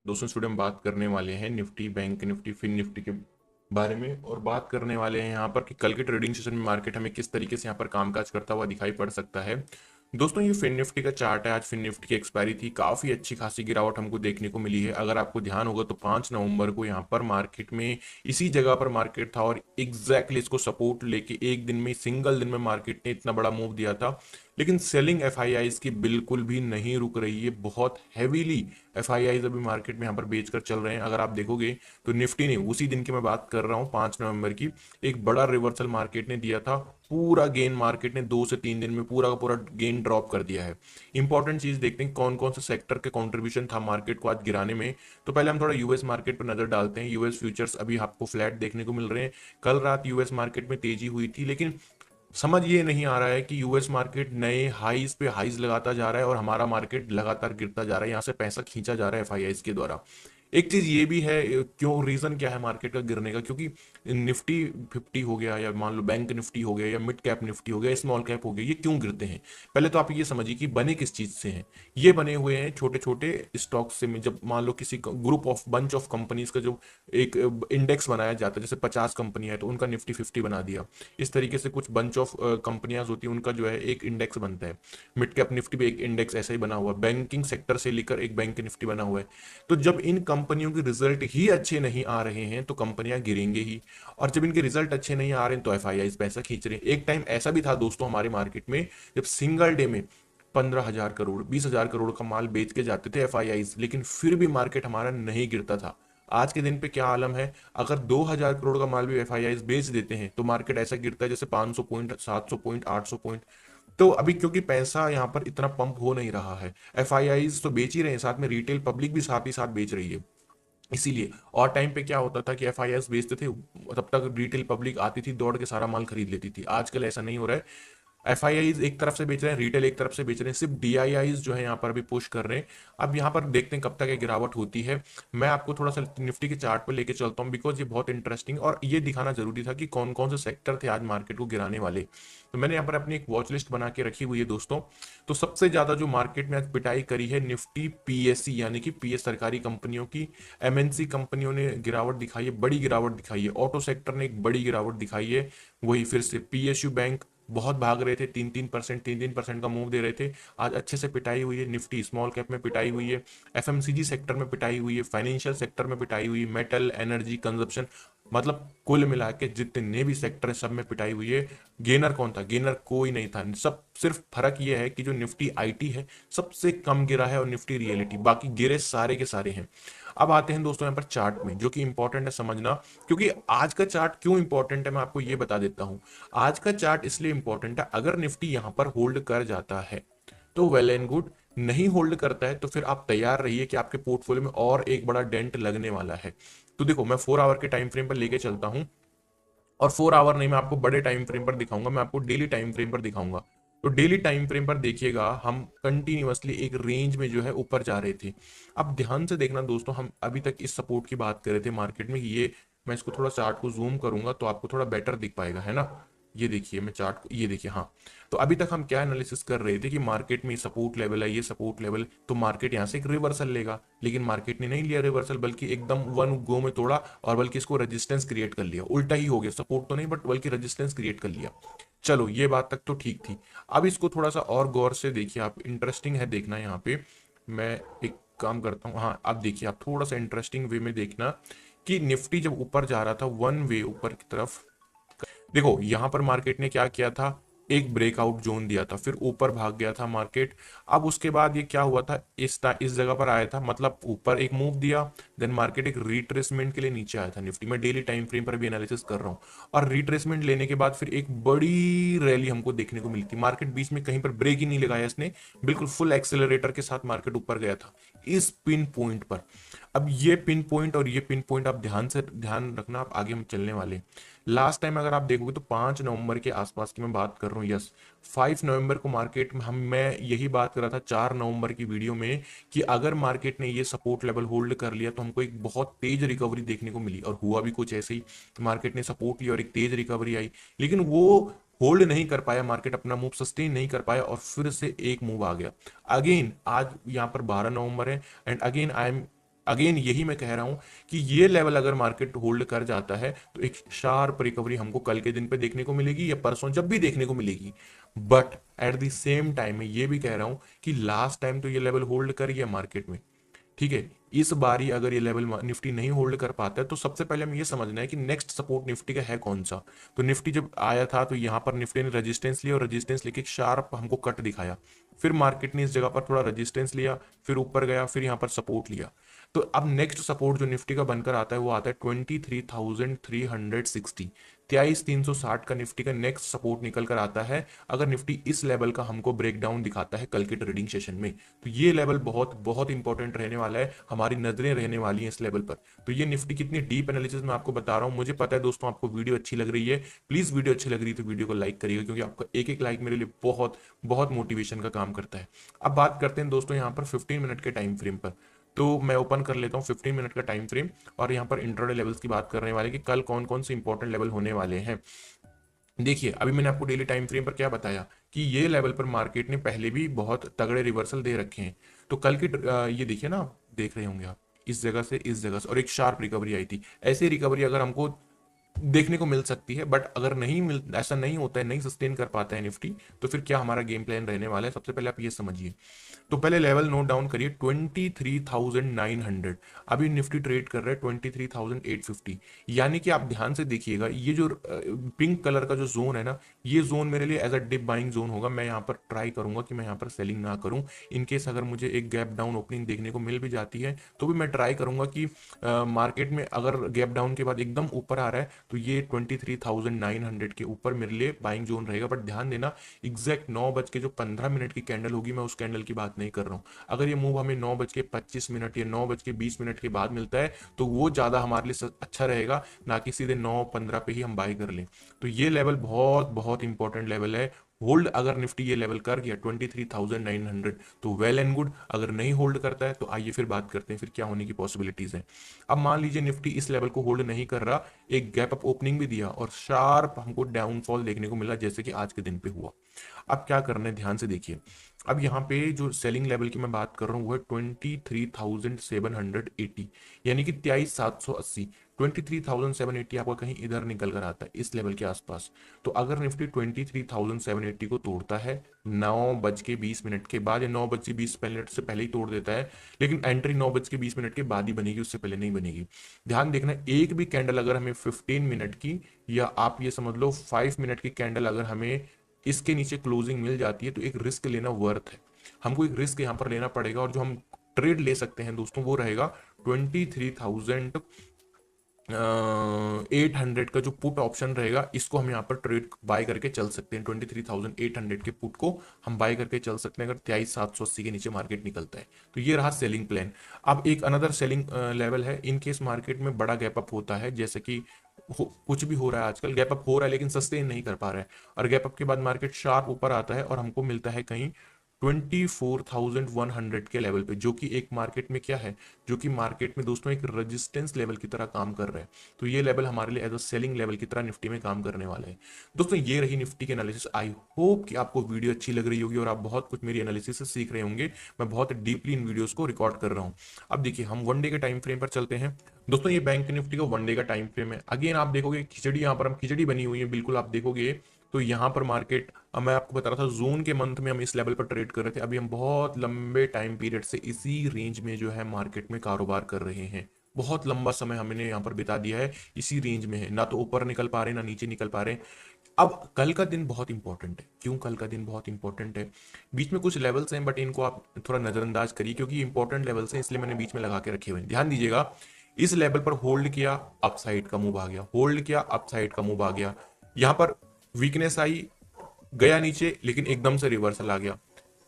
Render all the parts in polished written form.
दोस्तों स्टूडियो हम बात करने वाले हैं Nifty, Bank Nifty, Fin Nifty के बारे में और बात करने वाले हैं यहाँ पर कि कल के ट्रेडिंग सेशन में मार्केट हमें किस तरीके से यहाँ पर कामकाज करता हुआ दिखाई पड़ सकता है। दोस्तों ये फिन निफ्टी का चार्ट है। आज फिन निफ्टी की एक्सपायरी थी, काफी अच्छी खासी गिरावट हमको देखने को मिली है। अगर आपको ध्यान होगा तो 5 नवंबर को यहाँ पर मार्केट में इसी जगह पर मार्केट था और एग्जैक्टली इसको सपोर्ट लेके एक दिन में, सिंगल दिन में मार्केट ने इतना बड़ा मूव दिया था। लेकिन सेलिंग एफआईआईज की बिल्कुल भी नहीं रुक रही है, बहुत हैवीली एफआईआईज अभी मार्केट में यहाँ पर बेचकर चल रहे हैं। अगर आप देखोगे तो निफ्टी ने उसी दिन की मैं बात कर रहा हूँ 5 नवंबर की, एक बड़ा रिवर्सल मार्केट ने दिया था। पूरा गेन मार्केट ने 2 से 3 दिन में पूरा का पूरा गेन ड्रॉप कर दिया है। इंपॉर्टेंट चीज देखते हैं कौन कौन से सेक्टर के कंट्रीब्यूशन था मार्केट को आज गिराने में। तो पहले हम थोड़ा यूएस मार्केट पर नजर डालते हैं। यूएस फ्यूचर्स अभी आपको फ्लैट देखने को मिल रहे हैं। कल रात यूएस मार्केट में तेजी हुई थी, लेकिन समझ ये नहीं आ रहा है कि यूएस मार्केट नए हाईज पे हाईज लगाता जा रहा है और हमारा मार्केट लगातार गिरता जा रहा है। यहाँ से पैसा खींचा जा रहा है एफआईआईज के द्वारा। एक चीज ये भी है, क्यों रीजन क्या है मार्केट का गिरने का, क्योंकि निफ्टी 50 हो गया या मान लो बैंक निफ्टी हो गया या मिड कैप निफ्टी हो गया, स्मॉल कैप हो गया, ये क्यों गिरते हैं। पहले तो आप ये समझिए कि बने किस चीज से हैं। ये बने हुए हैं छोटे छोटे स्टॉक्स से। जब मान लो किसी group of bunch of companies का जो एक इंडेक्स बनाया जाता है, जैसे 50 कंपनियां है तो उनका निफ्टी 50 बना दिया। इस तरीके से कुछ बंच ऑफ कंपनियां होती हैं, उनका जो है एक इंडेक्स बनता है। मिड कैप निफ्टी भी एक इंडेक्स ऐसा ही बना हुआ है। बैंकिंग सेक्टर से लेकर एक बैंक निफ्टी बना हुआ है। तो जब इन कंपनियों के रिजल्ट ही अच्छे नहीं आ रहे हैं तो कंपनियां गिरेंगे ही। और जब इनके रिजल्ट अच्छे नहीं आ रहे हैं तो एफआईआई पैसा खींच रहे हैं। एक टाइम ऐसा भी था दोस्तों हमारे मार्केट में, जब सिंगल डे में 15,000 करोड़ 20,000 करोड़ का माल बेच के जाते थे एफआईआई, लेकिन फिर भी मार्केट हमारा नहीं गिरता था। आज के दिन पे क्या आलम है, अगर 2,000 करोड़ का माल भी एफआईआई बेच देते हैं तो मार्केट ऐसा गिरता है जैसे 500 पॉइंट, 700 पॉइंट, 800 पॉइंट। तो अभी क्योंकि पैसा यहाँ पर इतना पंप हो नहीं रहा है, एफआईआईज तो बेच ही रहे हैं, साथ में रिटेल पब्लिक भी साथ ही साथ बेच रही है। इसीलिए और टाइम पे क्या होता था कि एफआईआईज बेचते थे, तब तक रिटेल पब्लिक आती थी, दौड़ के सारा माल खरीद लेती थी। आजकल ऐसा नहीं हो रहा है। एफआईआईज एक तरफ से बेच रहे हैं, रिटेल एक तरफ से बेच रहे हैं, सिर्फ डीआईआईज जो है यहाँ पर भी पुश कर रहे हैं। अब यहाँ पर देखते हैं कब तक ये गिरावट होती है। मैं आपको थोड़ा सा निफ्टी के चार्ट पर लेके चलता हूँ, बिकॉज ये बहुत इंटरेस्टिंग और ये दिखाना जरूरी था कि कौन कौन से सेक्टर थे आज मार्केट को गिराने वाले। तो मैंने यहाँ पर अपनी एक वॉच लिस्ट बना के रखी हुई है दोस्तों। तो सबसे ज्यादा जो मार्केट में आज पिटाई करी है निफ्टी पीएससी यानी कि पीएस सरकारी कंपनियों की। एमएनसी कंपनियों ने गिरावट दिखाई है, बड़ी गिरावट दिखाई है। ऑटो सेक्टर ने एक बड़ी गिरावट दिखाई है। वही फिर से पीएसयू बैंक बहुत भाग रहे थे, 3-3%, 3-3% का मूव दे रहे थे। आज अच्छे से पिटाई हुई है। निफ्टी स्मॉल कैप में पिटाई हुई है, एफएमसीजी सेक्टर में पिटाई हुई है, फाइनेंशियल सेक्टर में पिटाई हुई है, मेटल एनर्जी कंजप्शन, मतलब कुल मिला के जितने भी सेक्टर है सब में पिटाई हुई है। गेनर कौन था? गेनर कोई नहीं था। सब सिर्फ फर्क ये है कि जो निफ्टी आईटी है सबसे कम गिरा है और निफ्टी रियलिटी, बाकी गिरे सारे के सारे हैं। अब आते हैं दोस्तों यहाँ पर चार्ट में, जो कि इंपॉर्टेंट है समझना। क्योंकि आज का चार्ट क्यों इंपॉर्टेंट है मैं आपको ये बता देता हूं। आज का चार्ट इसलिए इंपॉर्टेंट है, अगर निफ्टी यहां पर होल्ड कर जाता है तो वेल एंड गुड, नहीं होल्ड करता है तो फिर आप तैयार रहिए कि आपके पोर्टफोलियो में और एक बड़ा डेंट लगने वाला है। तो देखो मैं 4 आवर के टाइम फ्रेम पर लेके चलता हूं, और 4 आवर नहीं, मैं आपको बड़े टाइम फ्रेम पर दिखाऊंगा, मैं आपको डेली टाइम फ्रेम पर दिखाऊंगा। तो डेली टाइम फ्रेम पर देखिएगा, हम कंटिन्यूअसली एक रेंज में जो है ऊपर जा रहे थे। अब ध्यान से देखना दोस्तों, हम अभी तक इस सपोर्ट की बात कर रहे थे मार्केट में कि ये, मैं इसको थोड़ा चार्ट को जूम करूंगा तो आपको थोड़ा बेटर दिख पाएगा, है ना। ये देखिए मैं चार्ट को, ये देखिए, हाँ। तो अभी तक हम क्या एनालिसिस कर रहे थे कि मार्केट में सपोर्ट लेवल है, ये सपोर्ट लेवल, तो मार्केट यहाँ से एक रिवर्सल लेगा। लेकिन मार्केट ने नहीं लिया रिवर्सल, बल्कि एकदम वन गो में तोड़ा और बल्कि इसको रेजिस्टेंस क्रिएट कर लिया। उल्टा ही हो गया, सपोर्ट तो नहीं बट बल्कि रेजिस्टेंस क्रिएट कर लिया। चलो ये बात तक तो ठीक थी। अब इसको थोड़ा सा और गौर से देखिए आप, इंटरेस्टिंग है देखना यहाँ पे। मैं एक काम करता हूँ, हाँ अब देखिए आप थोड़ा सा इंटरेस्टिंग वे में देखना कि निफ्टी जब ऊपर जा रहा था वन वे ऊपर की तरफ, देखो यहां पर मार्केट ने क्या किया था, एक ब्रेकआउट जोन दिया था, फिर ऊपर भाग गया था मार्केट। अब उसके बाद ये क्या हुआ था, इस जगह पर आया था, मतलब ऊपर एक मूव दिया, देन मार्केट एक रिट्रेसमेंट के लिए नीचे आया था। निफ्टी में डेली टाइम फ्रेम पर भी एनालिसिस कर रहा हूँ। और रिट्रेसमेंट लेने के बाद फिर एक बड़ी रैली हमको देखने को मिली थी। मार्केट बीच में कहीं पर ब्रेक ही नहीं लगाया इसने, बिल्कुल फुल एक्सेलरेटर के साथ मार्केट ऊपर गया था इस पिन पॉइंट पर। अब ये पिन पॉइंट और ये पिन पॉइंट आप ध्यान से ध्यान रखना, आप आगे हम चलने वाले हैं। लास्ट टाइम अगर आप देखोगे तो 5 नवंबर के आसपास की मैं बात कर रहा हूँ, यस 5 नवंबर को मार्केट में हम, मैं यही बात कर रहा था 4 नवंबर की वीडियो में कि अगर मार्केट ने ये सपोर्ट लेवल होल्ड कर लिया तो हमको एक बहुत तेज रिकवरी देखने को मिली, और हुआ भी कुछ ऐसे ही। मार्केट ने सपोर्ट लिया और एक तेज रिकवरी आई, लेकिन वो होल्ड नहीं कर पाया, मार्केट अपना मूव सस्टेन नहीं कर पाया और फिर से एक मूव आ गया। अगेन आज यहाँ पर 12 नवंबर है, and again I am again यही मैं कह रहा हूं कि ये लेवल अगर मार्केट होल्ड कर जाता है तो एक शार्प रिकवरी हमको कल के दिन पे देखने को मिलेगी या परसों जब भी देखने को मिलेगी। But at the same time मैं ये भी कह रहा हूं कि लास्ट टाइम तो ये लेवल होल्ड कर गया मार्केट में, ठीक है। इस बारी अगर ये लेवल निफ्टी नहीं होल्ड कर पाता है तो सबसे पहले हमें ये समझना है कि नेक्स्ट सपोर्ट निफ्टी का है कौन सा। तो निफ्टी जब आया था तो यहाँ पर निफ्टी ने रेजिस्टेंस लिया और रेजिस्टेंस लेके शार्प हमको कट दिखाया। फिर मार्केट ने इस जगह पर थोड़ा रेजिस्टेंस लिया, फिर ऊपर गया, फिर यहाँ पर सपोर्ट लिया। तो अब नेक्स्ट सपोर्ट जो निफ्टी का बनकर आता है वो आता है 23,360, 23,360 का निफ्टी का नेक्स्ट सपोर्ट निकल कर आता है अगर निफ्टी इस लेवल का हमको ब्रेकडाउन दिखाता है कल के ट्रेडिंग सेशन में। तो ये लेवल बहुत बहुत इंपॉर्टेंट रहने वाला है, हमारी नजरें रहने वाली हैं इस लेवल पर। तो ये निफ्टी कितनी डीप एनालिसिस मैं आपको बता रहा हूं। मुझे पता है दोस्तों आपको वीडियो अच्छी लग रही है, प्लीज वीडियो अच्छी लग रही है तो वीडियो को लाइक करिएगा, क्योंकि आपका एक एक लाइक मेरे लिए बहुत बहुत मोटिवेशन का काम करता है। अब बात करते हैं दोस्तों यहाँ पर 15 मिनट के टाइम फ्रेम पर। तो मैं ओपन कर लेता हूँ 15 मिनट का टाइम फ्रेम और यहाँ पर इंट्राडे लेवल्स की बात करने वाले कि कल कौन कौन से इंपॉर्टेंट लेवल होने वाले हैं। देखिए अभी मैंने आपको डेली टाइम फ्रेम पर क्या बताया कि ये लेवल पर मार्केट ने पहले भी बहुत तगड़े रिवर्सल दे रखे हैं। तो कल की ये देखिए ना, आप देख रहे होंगे आप इस जगह से और एक शार्प रिकवरी आई थी। ऐसी रिकवरी अगर हमको देखने को मिल सकती है, बट अगर नहीं मिल ऐसा नहीं होता है, नहीं सस्टेन कर पाता है निफ्टी, तो फिर क्या हमारा गेम प्लान रहने वाला है सबसे पहले आप ये समझिए। तो पहले लेवल नोट डाउन करिए 23,900। अभी निफ्टी ट्रेड कर रहा है 23,850। यानी कि आप ध्यान से देखिएगा ये जो पिंक कलर का जो जोन है ना, ये जोन मेरे लिए as a dip buying zone होगा। मैं यहाँ पर ट्राई करूंगा कि मैं यहाँ पर सेलिंग ना करूं। इनकेस अगर मुझे एक गैप डाउन ओपनिंग देखने को मिल भी जाती है तो भी मैं ट्राई करूंगा कि मार्केट में अगर गैप डाउन के बाद एकदम ऊपर आ रहा है तो ये 23,900 के ऊपर मेरे लिए बाइंग जोन रहेगा। बट ध्यान देना एग्जैक्ट 9 बज के जो 15 मिनट की कैंडल होगी, मैं उस कैंडल की बात नहीं कर रहा हूँ। अगर ये मूव हमें 9 बज के 25 मिनट या 9 बज के 20 मिनट के बाद मिलता है तो वो ज्यादा हमारे लिए अच्छा रहेगा, ना कि सीधे 9:15 पे ही हम बाई कर लें। तो ये लेवल बहुत बहुत इंपॉर्टेंट लेवल है। होल्ड अगर निफ्टी ये लेवल कर गया 23,900 तो वेल एंड गुड। अगर नहीं होल्ड करता है तो आइए फिर बात करते हैं फिर क्या होने की पॉसिबिलिटीज है। अब मान लीजिए निफ्टी इस लेवल को होल्ड नहीं कर रहा, एक गैप अप ओपनिंग भी दिया और शार्प हमको डाउनफॉल देखने को मिला जैसे कि आज के दिन पे हुआ। अब क्या करना है ध्यान से देखिए। अब यहाँ पे जो सेलिंग लेवल की मैं बात कर रहा हूँ वो है 23,780, यानी कि 23,780। 23,780 आपका कहीं इधर निकल कर आता है इस लेवल के आसपास। तो अगर निफ्टी 23,780 को तोड़ता है 9 बज के 20 मिनट के बाद या 9 बज के 20 मिनट से पहले ही तोड़ देता है, लेकिन एंट्री 9 बज के 20 मिनट के बाद ही बनेगी, उससे पहले नहीं बनेगी। ध्यान देखना, एक भी कैंडल अगर हमें 15 मिनट की या आप ये समझ लो 5 मिनट की कैंडल अगर हमें इसके नीचे क्लोजिंग मिल जाती है तो एक रिस्क लेना वर्थ है। हमको एक रिस्क यहाँ पर लेना पड़ेगा और जो हम ट्रेड ले सकते हैं दोस्तों वो रहेगा 23,800 का जो पुट ऑप्शन रहेगा, इसको हम यहाँ पर ट्रेड बाय करके चल सकते हैं। 23,800 के पुट को हम बाय करके चल सकते हैं अगर 23,780 के नीचे मार्केट निकलता है। तो ये रहा सेलिंग प्लान। अब एक अनदर सेलिंग लेवल है इन केस मार्केट में बड़ा गैप अप होता है, जैसे कि कुछ भी हो रहा है आजकल, गैप अप हो रहा है लेकिन सस्टेन नहीं कर पा रहा है और गैप अप के बाद मार्केट शार्प ऊपर आता है और हमको मिलता है कहीं 24,100 के लेवल पे, जो कि एक मार्केट में क्या है, जो कि मार्केट में दोस्तों एक रेजिस्टेंस लेवल की तरह काम कर रहा है। तो ये लेवल हमारे लिए एज अ सेलिंग लेवल की तरह निफ्टी में काम करने वाला है। दोस्तों ये रही निफ्टी की एनालिसिस। आई होप कि आपको वीडियो अच्छी लग रही होगी और आप बहुत कुछ मेरी एनालिसिस से सीख रहे होंगे। मैं बहुत डीपली इन वीडियोस को रिकॉर्ड कर रहा हूँ। अब देखिए हम वन डे के टाइम फ्रेम पर चलते हैं। दोस्तों ये बैंक निफ्टी का वन डे का टाइम फ्रेम है। अगेन आप देखोगे खिचड़ी, यहाँ पर हम खिचड़ी बनी हुई है बिल्कुल, आप देखोगे तो यहाँ पर मार्केट, अब मैं आपको बता रहा था जून के मंथ में हम इस लेवल पर ट्रेड कर रहे थे। अभी हम बहुत लंबे टाइम पीरियड से इसी रेंज में जो है मार्केट में कारोबार कर रहे हैं। बहुत लंबा समय हमने यहाँ पर बिता दिया है, इसी रेंज में है, ना तो ऊपर निकल पा रहे ना नीचे निकल पा रहे। अब कल का दिन बहुत इंपॉर्टेंट है। क्यों कल का दिन बहुत इंपॉर्टेंट है? बीच में कुछ लेवल्स हैं बट इनको आप थोड़ा नजरअंदाज करिए क्योंकि इंपॉर्टेंट लेवल्स हैं, इसलिए मैंने बीच में लगा के रखे हुए हैं। ध्यान दीजिएगा, इस लेवल पर होल्ड किया, अपसाइड का मूव आ गया, होल्ड किया, अपसाइड का मूव आ गया। यहाँ पर वीकनेस आई, गया नीचे, लेकिन एकदम से रिवर्सल आ गया,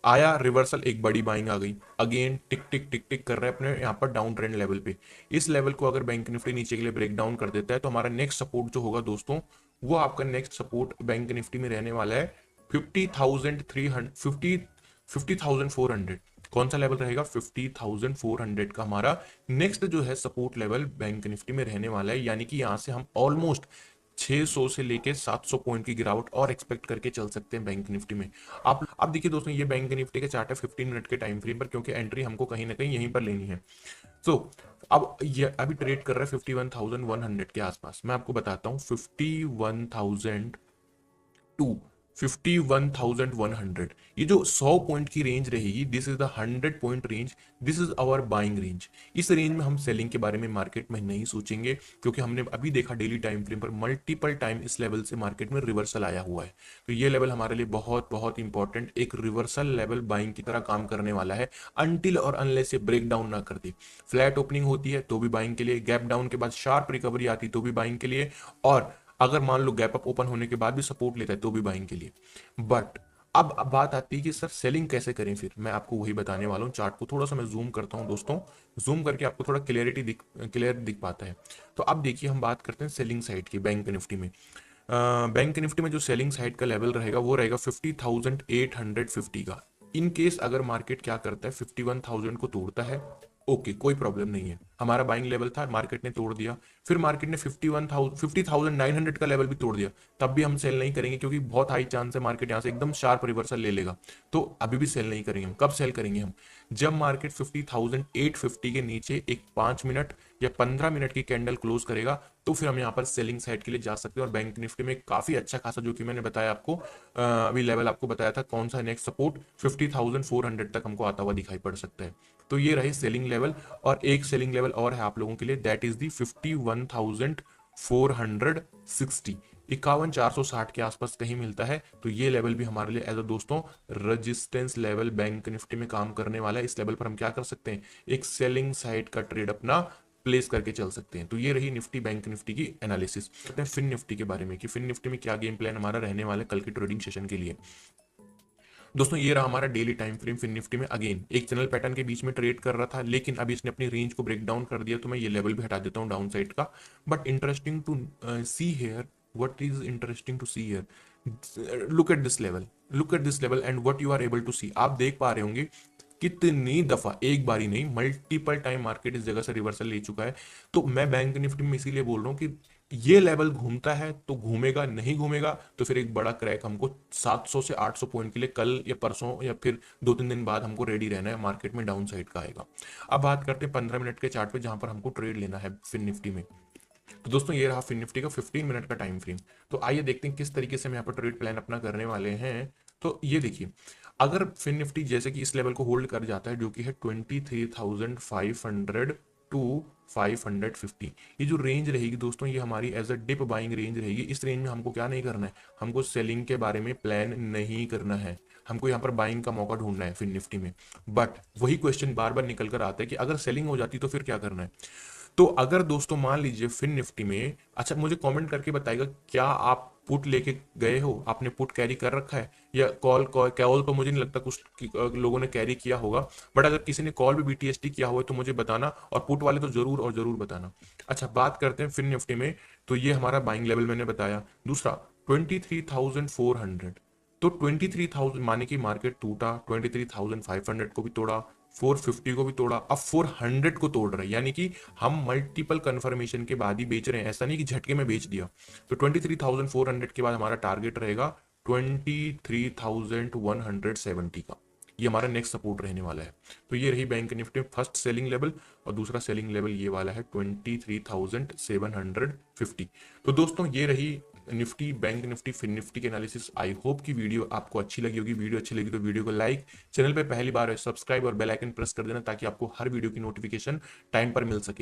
आया रिवर्सल, एक बड़ी बाइंग आ गई, अगेन टिक टिक टिक टिक कर रहा है अपने यहाँ पर डाउन ट्रेंड लेवल पे। इस लेवल को अगर बैंक निफ्टी नीचे के लिए ब्रेक डाउन कर देता है तो हमारा नेक्स्ट सपोर्ट जो होगा दोस्तों, वो आपका नेक्स्ट सपोर्ट बैंक निफ्टी में रहने वाला है 50,400। कौन सा लेवल रहेगा? 50,400 का हमारा नेक्स्ट जो है सपोर्ट लेवल बैंक निफ्टी में रहने वाला है। यानी कि यहां से हम ऑलमोस्ट 600 से लेके 700 पॉइंट की गिरावट और एक्सपेक्ट करके चल सकते हैं बैंक निफ्टी में। आप देखिए दोस्तों, ये बैंक निफ्टी का चार्ट है 15 मिनट के टाइम फ्रेम पर, क्योंकि एंट्री हमको कहीं ना कहीं यहीं पर लेनी है। सो अब ये अभी ट्रेड कर रहा है 51,100 के आसपास। मैं आपको बताता हूँ 51,100 ये जो 100 पॉइंट की रेंज रहेगी, this is the 100 point range, this is our buying range. इस रेंज में हम सेलिंग के बारे में मार्केट में नहीं सोचेंगे, क्योंकि हमने अभी देखा डेली टाइम फ्रेम पर मल्टीपल टाइम इस लेवल से मार्केट में रिवर्सल आया हुआ है। तो ये लेवल हमारे लिए बहुत बहुत इंपॉर्टेंट एक रिवर्सल लेवल बाइंग की तरह काम करने वाला है, अनटिल और अनलेस ये ब्रेक डाउन ना कर दे। फ्लैट ओपनिंग होती है तो भी बाइंग के लिए, गैप डाउन के बाद शार्प रिकवरी आती तो भी बाइंग के लिए, और अगर मान लो गैप अप ओपन होने के बाद भी सपोर्ट लेता है तो भी बाइंग के लिए। बट अब बात आती है कि सर सेलिंग कैसे करें, फिर मैं आपको वही बताने वाला हूँ। चार्ट को थोड़ा सा मैं जूम करता हूँ दोस्तों, जूम करके आपको थोड़ा क्लियर दिख पाता है। तो अब देखिए हम बात करते हैं सेलिंग साइड की बैंक निफ्टी में। बैंक निफ्टी में जो सेलिंग साइड का लेवल रहेगा वो रहेगा 50,850 का। इन केस अगर मार्केट क्या करता है 51,000 को तोड़ता है, ओके कोई प्रॉब्लम नहीं है, हमारा बाइंग लेवल था, मार्केट ने तोड़ दिया, फिर मार्केट ने 50,900 का लेवल भी तोड़ दिया, तब भी हम सेल नहीं करेंगे, क्योंकि बहुत हाई चांस है मार्केट यहाँ से एकदम शार्प रिवर्सल ले लेगा। तो अभी भी सेल नहीं करेंगे हम। कब सेल करेंगे हम? जब मार्केट 50,850 के नीचे एक 5 मिनट या 15 मिनट की कैंडल क्लोज करेगा, तो फिर हम यहाँ पर सेलिंग साइड के लिए जा सकते हैं। और बैंक निफ्टी में काफी अच्छा खासा, जो कि मैंने बताया आपको, अभी लेवल आपको बताया था कौन सा, नेक्स्ट सपोर्ट 50,400 तक हमको आता हुआ दिखाई पड़ सकता है। तो ये रहे सेलिंग लेवल। और एक सेलिंग लेवल और है आप लोगों के लिए, दैट इज दी 51,460, 51,460 के आसपास कहीं मिलता है। तो ये लेवल भी हमारे लिए एज अ दोस्तों रेजिस्टेंस लेवल बैंक निफ्टी में काम करने वाला है। इस लेवल पर हम क्या कर सकते हैं, एक सेलिंग साइड का ट्रेड अपना प्लेस करके चल सकते हैं। तो ये रही निफ्टी बैंक निफ्टी की एनालिसिस। करते हैं फिन निफ्टी के बारे में कि फिन निफ्टी में क्या गेम प्लान हमारा रहने वाला है कल के ट्रेडिंग सेशन के लिए। दोस्तों ये रहा हमारा daily time frame Fin Nifty में। अगेन एक चैनल पैटर्न के बीच में ट्रेड कर रहा था, लेकिन अभी इसने अपनी रेंज को ब्रेक डाउन कर दिया, तो मैं ये लेवल भी हटा देता हूँ डाउन साइड का। But interesting to see here, what is interesting to see here, look at this level, look at this level and what you are able to see. आप देख पा रहे होंगे कितनी दफा, एक बारी नहीं मल्टीपल टाइम मार्केट इस जगह से रिवर्सल ले चुका है। तो मैं बैंक निफ्टी में इसीलिए बोल रहा हूँ कि ये लेवल घूमता है तो घूमेगा, नहीं घूमेगा तो फिर एक बड़ा क्रैक हमको 700 से 800 पॉइंट के लिए कल या परसों या फिर 2-3 दिन बाद हमको रेडी रहना है, मार्केट में डाउन साइड का आएगा। अब बात करते हैं 15 मिनट के चार्ट पे, जहां पर हमको ट्रेड लेना है फिन निफ्टी में। तो दोस्तों ये रहा फिन निफ्टी का 15 मिनट का टाइम फ्रेम। तो आइए देखते हैं किस तरीके से हम यहाँ पर ट्रेड प्लान अपना करने वाले हैं। तो ये देखिए, अगर फिन निफ्टी जैसे कि इस लेवल को होल्ड कर जाता है, जो कि है 23,500 टू 550, ये जो रेंज रहेगी दोस्तों, ये हमारी as a dip buying range रहेगी। इस रेंज में हमको क्या नहीं करना है, हमको सेलिंग के बारे में प्लान नहीं करना है, हमको यहाँ पर बाइंग का मौका ढूंढना है फिन निफ्टी में। बट वही क्वेश्चन बार बार निकल कर आता है कि अगर सेलिंग हो जाती तो फिर क्या करना है। तो अगर दोस्तों मान लीजिए फिन निफ्टी में, अच्छा मुझे कमेंट करके बताइएगा, क्या आप पुट लेके गए हो, आपने पुट कैरी कर रखा है, या कॉल कॉल तो मुझे नहीं लगता कुछ लोगों ने कैरी किया होगा। बट अगर किसी ने कॉल भी बीटीएसटी किया हुआ है तो मुझे बताना, और पुट वाले तो जरूर और जरूर बताना। अच्छा बात करते हैं फिन निफ्टी में। तो ये हमारा बाइंग लेवल मैंने बताया। दूसरा 23,400, तो 23,000 माने कि मार्केट टूटा, 23,500 को भी तोड़ा, 450 को भी तोड़ा, अब 400 को तोड़ रहा है, यानी कि हम मल्टीपल कंफर्मेशन के बाद ही बेच रहे हैं, ऐसा नहीं कि झटके में बेच दिया। तो 23,400 के बाद हमारा टारगेट रहेगा 23,170 का, ये हमारा नेक्स्ट सपोर्ट रहने वाला है। तो ये रही bank Nifty first selling level, और दूसरा सेलिंग लेवल ये वाला है 23,750। तो दोस्तों ये रही Nifty Bank Nifty Fin Nifty के एनालिसिस। आई होप कि वीडियो आपको अच्छी लगी होगी। वीडियो अच्छी लगी तो वीडियो को लाइक, चैनल पे पहली बार है सब्सक्राइब और बेल आइकन प्रेस कर देना, ताकि आपको हर वीडियो की नोटिफिकेशन टाइम पर मिल सके।